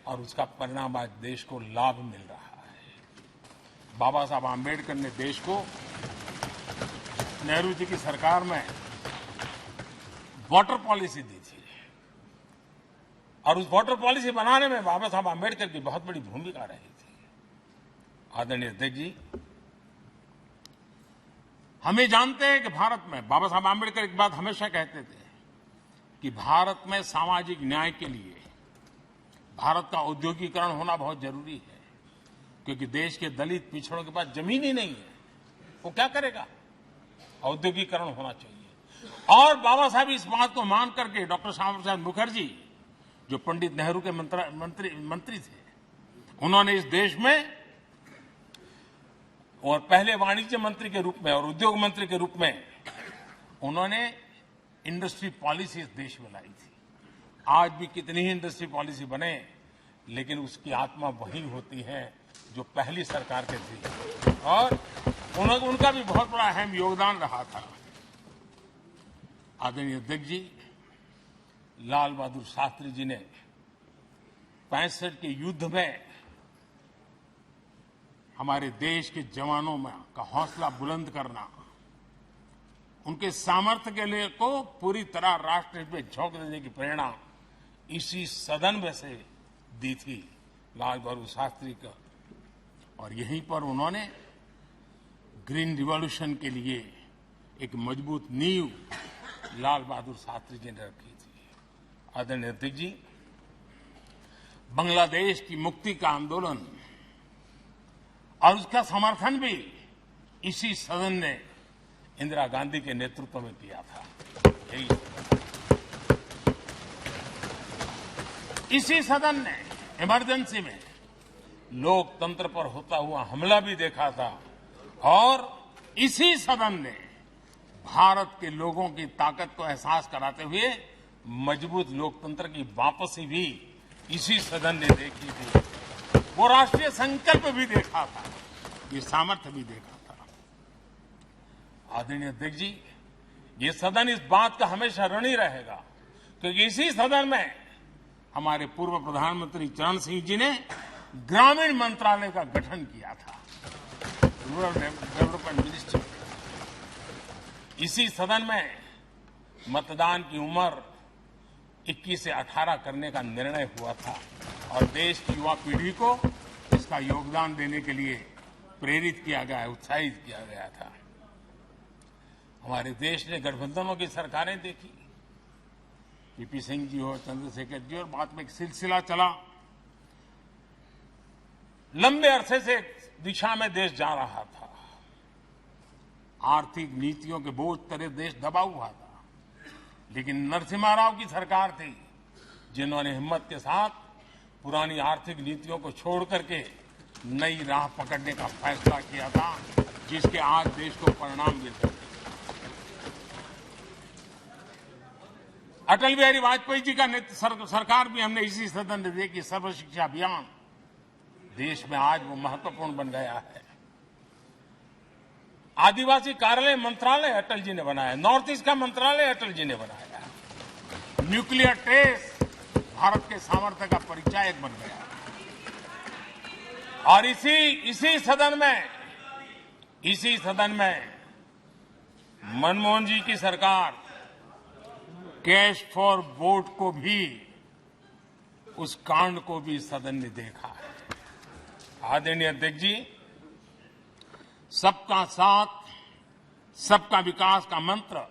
और उसका परिणाम आज देश को लाभ मिल रहा है। बाबा साहब आंबेडकर ने देश को नेहरू जी की सरकार में वाटर पॉलिसी दी थी और उस वाटर पॉलिसी बनाने में बाबा साहब आंबेडकर की बहुत बड़ी भूमिका रही थी। आदरणीय अध्यक्ष जी, हमें जानते हैं कि भारत में बाबा साहब आंबेडकर एक बात हमेशा कहते थे कि भारत में सामाजिक न्याय के लिए भारत का औद्योगिकरण होना बहुत जरूरी है, क्योंकि देश के दलित पिछड़ों के पास जमीन ही नहीं है, वो क्या करेगा? औद्योगिकरण होना चाहिए। और बाबा साहब इस बात को मान करके डॉक्टर श्यामा प्रसाद मुखर्जी, जो पंडित नेहरू के मंत्री थे, उन्होंने इस देश में और पहले वाणिज्य मंत्री के रूप में और उद्योग मंत्री के रूप में उन्होंने इंडस्ट्री पॉलिसी इस देश में लाई थी। आज भी कितनी ही इंडस्ट्री पॉलिसी बने, लेकिन उसकी आत्मा वही होती है जो पहली सरकार के थी और उनका भी बहुत बड़ा अहम योगदान रहा था। आदरणीय अध्यक्ष जी, लाल बहादुर शास्त्री जी ने 65 के युद्ध में हमारे देश के जवानों में का हौसला बुलंद करना, उनके सामर्थ्य के लिए को पूरी तरह राष्ट्र हित में झोंक देने की प्रेरणा इसी सदन में से दी थी लाल बहादुर शास्त्री को। और यहीं पर उन्होंने ग्रीन रिवॉल्यूशन के लिए एक मजबूत नींव लाल बहादुर शास्त्री जी ने रखी थी। आदरणीय अध्यक्ष जी, बांग्लादेश की मुक्ति का आंदोलन और उसका समर्थन भी इसी सदन ने इंदिरा गांधी के नेतृत्व में किया था। इसी सदन ने इमरजेंसी में लोकतंत्र पर होता हुआ हमला भी देखा था और इसी सदन ने भारत के लोगों की ताकत को एहसास कराते हुए मजबूत लोकतंत्र की वापसी भी इसी सदन ने देखी थी। वो राष्ट्रीय संकल्प भी देखा था, ये सामर्थ्य भी देखा था। आदरणीय अध्यक्ष जी, ये सदन इस बात का हमेशा ऋणी रहेगा क्योंकि इसी सदन में हमारे पूर्व प्रधानमंत्री चरण सिंह जी ने ग्रामीण मंत्रालय का गठन किया था, रूरल डेवलपमेंट मिनिस्ट्री। इसी सदन में मतदान की उम्र 21 से 18 करने का निर्णय हुआ था और देश की युवा पीढ़ी को इसका योगदान देने के लिए प्रेरित किया गया, उत्साहित किया गया था। हमारे देश ने गठबंधनों की सरकारें देखी, पीपी सिंह जी हो, चंद्रशेखर जी, और बाद में एक सिलसिला चला। लंबे अरसे से दिशा में देश जा रहा था, आर्थिक नीतियों के बोझ तले देश दबा हुआ था, लेकिन नरसिम्हा राव की सरकार थी जिन्होंने हिम्मत के साथ पुरानी आर्थिक नीतियों को छोड़ करके नई राह पकड़ने का फैसला किया था, जिसके आज देश को परिणाम मिलते हैं। अटल बिहारी वाजपेयी जी का सरकार भी हमने इसी सदन ने देखी। सर्व शिक्षा अभियान देश में आज वो महत्वपूर्ण बन गया है। आदिवासी कार्यालय मंत्रालय अटल जी ने बनाया, नॉर्थ ईस्ट का मंत्रालय अटल जी ने बनाया, न्यूक्लियर टेस्ट भारत के सामर्थ्य का परिचायक बन गया। और इसी सदन में मनमोहन जी की सरकार कैश फॉर वोट को भी, उस कांड को भी सदन ने देखा है। आदरणीय अध्यक्ष जी, सबका साथ सबका विकास का मंत्र,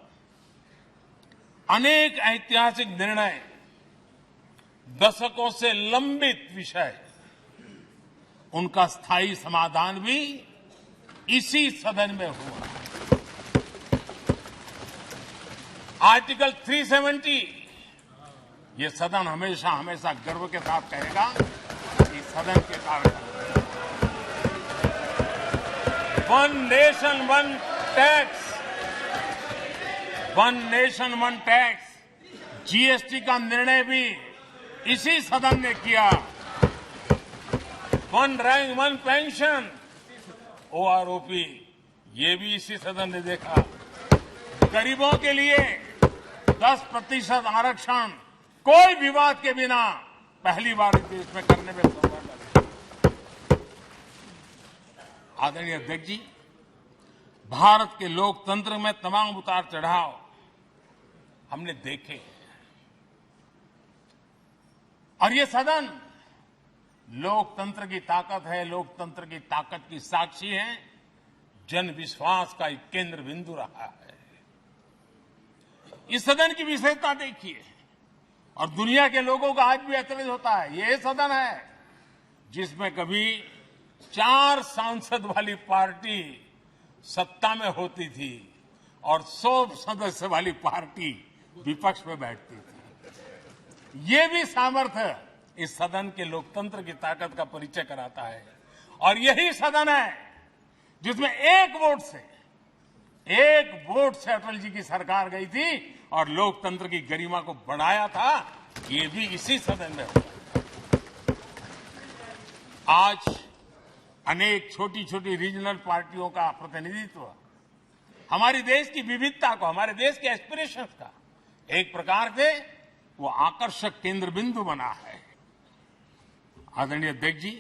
अनेक ऐतिहासिक निर्णय, दशकों से लंबित विषय, उनका स्थायी समाधान भी इसी सदन में हुआ। आर्टिकल 370, ये सदन हमेशा हमेशा गर्व के साथ कहेगा कि सदन के कारण one nation one tax, one nation one tax, GST का निर्णय भी इसी सदन ने किया। One rank one pension, OROP, ये भी इसी सदन ने देखा। गरीबों के लिए 10% आरक्षण कोई विवाद के बिना पहली बार इस देश में करने में सफल है। आदरणीय अध्यक्ष जी, भारत के लोकतंत्र में तमाम उतार चढ़ाव हमने देखे और ये सदन लोकतंत्र की ताकत है, लोकतंत्र की ताकत की साक्षी है, जन विश्वास का एक केंद्र बिंदु रहा है। इस सदन की विशेषता देखिए और दुनिया के लोगों का आज भी ऐतराज होता है। ये सदन है जिसमें कभी 4 सांसद वाली पार्टी सत्ता में होती थी और 100 सदस्य वाली पार्टी विपक्ष में बैठती थी। ये भी सामर्थ्य इस सदन के लोकतंत्र की ताकत का परिचय कराता है। और यही सदन है जिसमें एक वोट से अटल जी की सरकार गई थी और लोकतंत्र की गरिमा को बढ़ाया था। ये भी इसी सदन में हुआ। आज अनेक छोटी छोटी रीजनल पार्टियों का प्रतिनिधित्व हमारे देश की विविधता को, हमारे देश के एस्पिरेशंस का एक प्रकार से वो आकर्षक केंद्र बिंदु बना है। आदरणीय अध्यक्ष जी,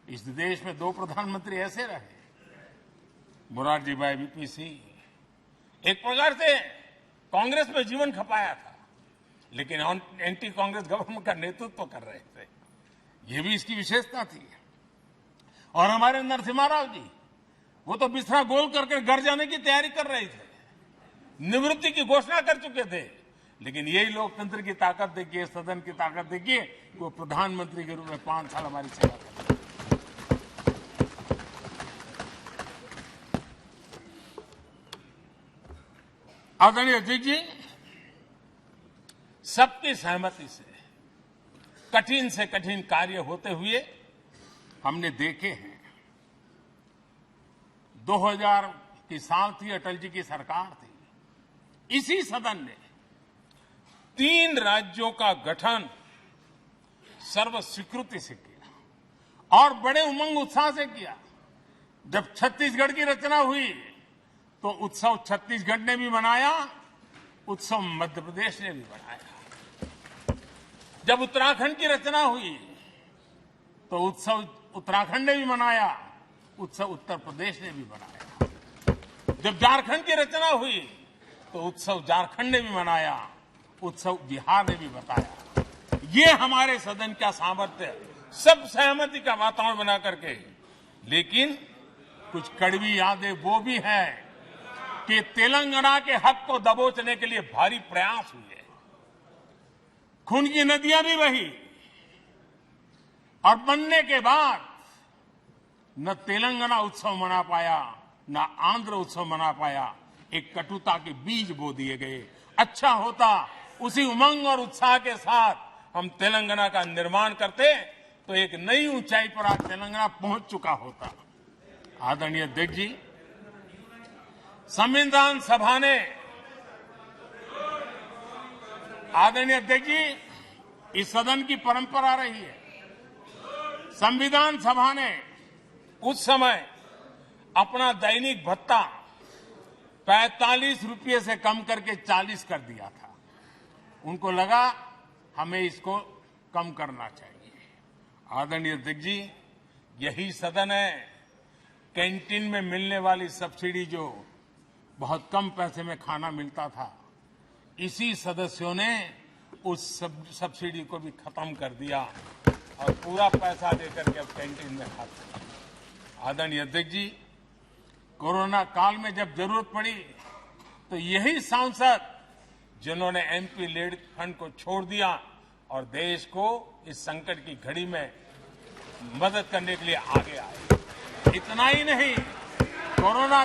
इस देश में 2 प्रधानमंत्री ऐसे रहे, मोरारजी भाई वीपी सिंह। एक प्रकार से कांग्रेस में जीवन खपाया था, लेकिन एंटी कांग्रेस गवर्नमेंट का नेतृत्व कर रहे थे। ये भी इसकी विशेषता थी। और हमारे नरसिम्हा राव जी, वो तो बिस्तरा गोल करके घर जाने की तैयारी कर रहे थे, निवृत्ति की घोषणा कर चुके थे। लेकिन यही लोकतंत्र की ताकत देखिए, सदन की ताकत देखिए, वो प्रधानमंत्री के रूप में 5 साल हमारी सेवा कर रहे। आदरणीय अध्यक्ष जी, सबकी सहमति से कठिन कार्य होते हुए हमने देखे हैं। 2000 की साल थी, अटल जी की सरकार थी। इसी सदन ने 3 राज्यों का गठन सर्व स्वीकृति से किया और बड़े उमंग उत्साह से किया। जब छत्तीसगढ़ की रचना हुई तो उत्सव छत्तीसगढ़ ने भी मनाया, उत्सव मध्य प्रदेश ने भी मनाया। जब उत्तराखंड की रचना हुई तो उत्सव उत्तराखंड ने भी मनाया, उत्सव उत्तर प्रदेश ने भी मनाया। जब झारखंड की रचना हुई तो उत्सव झारखंड ने भी मनाया, उत्सव बिहार ने भी बताया। ये हमारे सदन का सामर्थ्य, सब सहमति का वातावरण बना करके। लेकिन कुछ कड़वी यादें वो भी हैं कि तेलंगाना के हक को दबोचने के लिए भारी प्रयास हुए, खून की नदियां भी बही, और बनने के बाद न तेलंगाना उत्सव मना पाया, न आंध्र उत्सव मना पाया। एक कटुता के बीज बो दिए गए। अच्छा होता उसी उमंग और उत्साह के साथ हम तेलंगाना का निर्माण करते तो एक नई ऊंचाई पर आज तेलंगाना पहुंच चुका होता। आदरणीय अध्यक्ष जी, संविधान सभा ने, आदरणीय अध्यक्ष जी, इस सदन की परंपरा रही है। संविधान सभा ने उस समय अपना दैनिक भत्ता 45 रुपये से कम करके 40 कर दिया था। उनको लगा हमें इसको कम करना चाहिए। आदरणीय अध्यक्ष जी, यही सदन है कैंटीन में मिलने वाली सब्सिडी, जो बहुत कम पैसे में खाना मिलता था, इसी सदस्यों ने उस सब्सिडी को भी खत्म कर दिया और पूरा पैसा देकर के अब कैंटीन में खाते हैं। आदरणीय अध्यक्ष जी, कोरोना काल में जब जरूरत पड़ी तो यही सांसद जिन्होंने एमपी लेड फंड को छोड़ दिया और देश को इस संकट की घड़ी में मदद करने के लिए आगे आए। इतना ही नहीं, कोरोना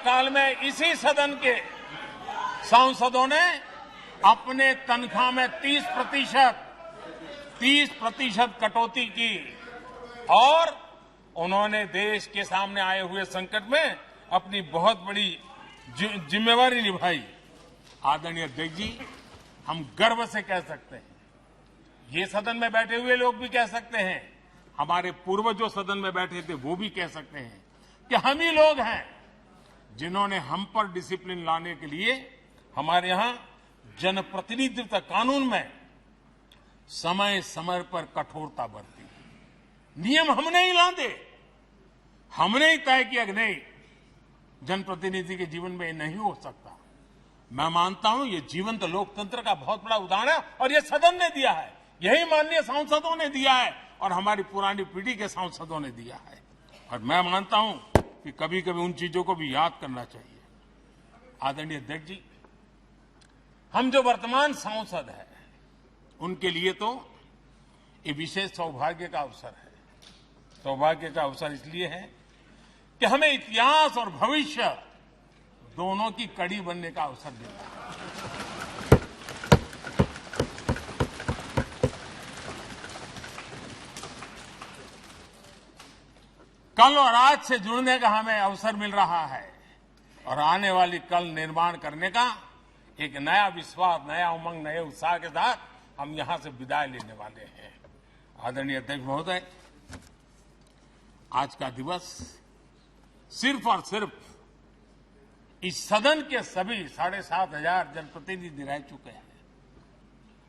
काल में इसी सदन के सांसदों ने अपने तनख्वाह में 30% कटौती की और उन्होंने देश के सामने आए हुए संकट में अपनी बहुत बड़ी जिम्मेवारी निभाई। आदरणीय अध्यक्ष जी, हम गर्व से कह सकते हैं, ये सदन में बैठे हुए लोग भी कह सकते हैं, हमारे पूर्वज जो सदन में बैठे थे वो भी कह सकते हैं कि हम ही लोग हैं जिन्होंने हम पर डिसिप्लिन लाने के लिए हमारे यहां जनप्रतिनिधित्व कानून में समय समय पर कठोरता बरती। नियम हमने ही लादे, हमने ही तय किया कि नहीं, जनप्रतिनिधि के जीवन में ये नहीं हो सकता। मैं मानता हूं ये जीवंत लोकतंत्र का बहुत बड़ा उदाहरण है और ये सदन ने दिया है, यही माननीय सांसदों ने दिया है और हमारी पुरानी पीढ़ी के सांसदों ने दिया है। और मैं मानता हूं कि कभी कभी उन चीजों को भी याद करना चाहिए। आदरणीय अध्यक्ष जी, हम जो वर्तमान सांसद हैं उनके लिए तो ये विशेष सौभाग्य का अवसर है। सौभाग्य का अवसर इसलिए है कि हमें इतिहास और भविष्य दोनों की कड़ी बनने का अवसर देता है। कल और आज से जुड़ने का हमें अवसर मिल रहा है और आने वाली कल निर्माण करने का एक नया विश्वास, नया उमंग, नए उत्साह के साथ हम यहां से विदाई लेने वाले हैं। आदरणीय अध्यक्ष महोदय, आज का दिवस सिर्फ और सिर्फ इस सदन के सभी 7,500 जनप्रतिनिधि रह चुके हैं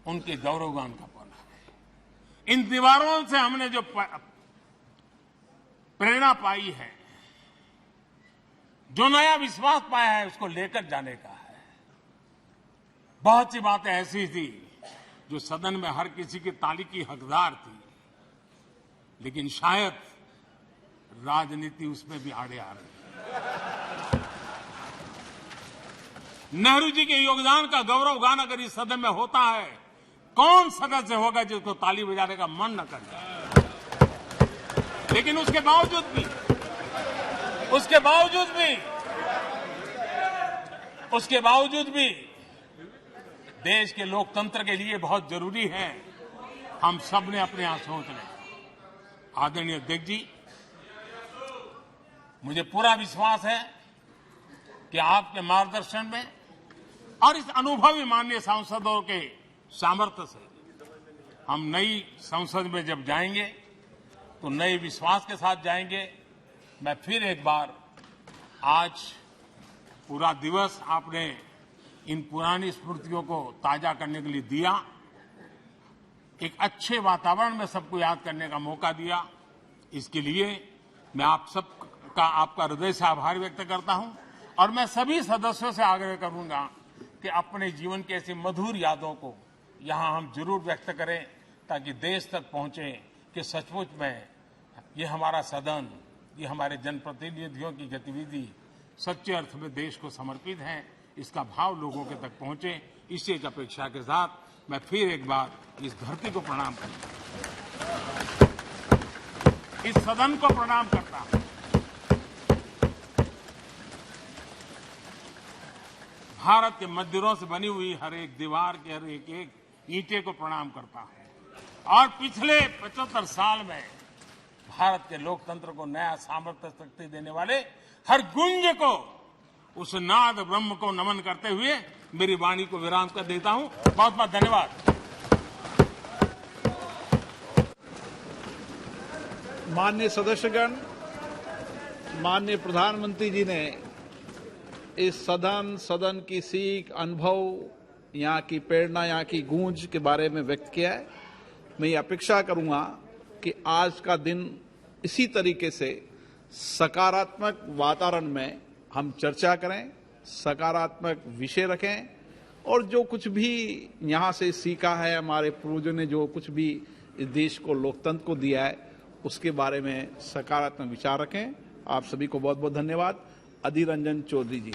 उनके गौरवगान का पल है। इन दीवारों से हमने जो प्रेरणा पाई है, जो नया विश्वास पाया है, उसको लेकर जाने का है। बहुत सी बातें ऐसी थी जो सदन में हर किसी की ताली की हकदार थी, लेकिन शायद राजनीति उसमें भी आड़े आ रही है। नेहरू जी के योगदान का गौरव गान अगर इस सदन में होता है, कौन सदस्य होगा जिसको ताली बजाने का मन न करे। लेकिन उसके बावजूद भी देश के लोकतंत्र के लिए बहुत जरूरी है हम सब ने अपने यहां सोच लें। आदरणीय अध्यक्ष जी, मुझे पूरा विश्वास है कि आपके मार्गदर्शन में और इस अनुभवी माननीय सांसदों के सामर्थ्य से हम नई संसद में जब जाएंगे तो नए विश्वास के साथ जाएंगे। मैं फिर एक बार, आज पूरा दिवस आपने इन पुरानी स्मृतियों को ताजा करने के लिए दिया, एक अच्छे वातावरण में सबको याद करने का मौका दिया। इसके लिए मैं आप सबका, आपका हृदय से आभार व्यक्त करता हूं और मैं सभी सदस्यों से आग्रह करूंगा कि अपने जीवन की ऐसी मधुर यादों को यहां हम जरूर व्यक्त करें, ताकि देश तक पहुंचे कि सचमुच में ये हमारा सदन, ये हमारे जनप्रतिनिधियों की गतिविधि सच्चे अर्थ में देश को समर्पित है। इसका भाव लोगों के तक पहुंचे, इसी एक अपेक्षा के साथ मैं फिर एक बार इस धरती को प्रणाम करता हूं, इस सदन को प्रणाम करता हूं। भारत के मंदिरों से बनी हुई हर एक दीवार के हर एक ईंटे को प्रणाम करता हूं और पिछले 75 साल में भारत के लोकतंत्र को नया सामर्थ्य शक्ति देने वाले हर गुंज को, उस नाद ब्रह्म को नमन करते हुए मेरी वाणी को विराम कर देता हूं। बहुत बहुत धन्यवाद। माननीय सदस्यगण, माननीय प्रधानमंत्री जी ने इस सदन की सीख, अनुभव, यहाँ की प्रेरणा, यहाँ की गूंज के बारे में व्यक्त किया है। मैं ये अपेक्षा करूंगा कि आज का दिन इसी तरीके से सकारात्मक वातावरण में हम चर्चा करें, सकारात्मक विषय रखें और जो कुछ भी यहाँ से सीखा है, हमारे पूर्वजों ने जो कुछ भी इस देश को, लोकतंत्र को दिया है, उसके बारे में सकारात्मक विचार रखें। आप सभी को बहुत बहुत धन्यवाद। अधीर रंजन चौधरी जी।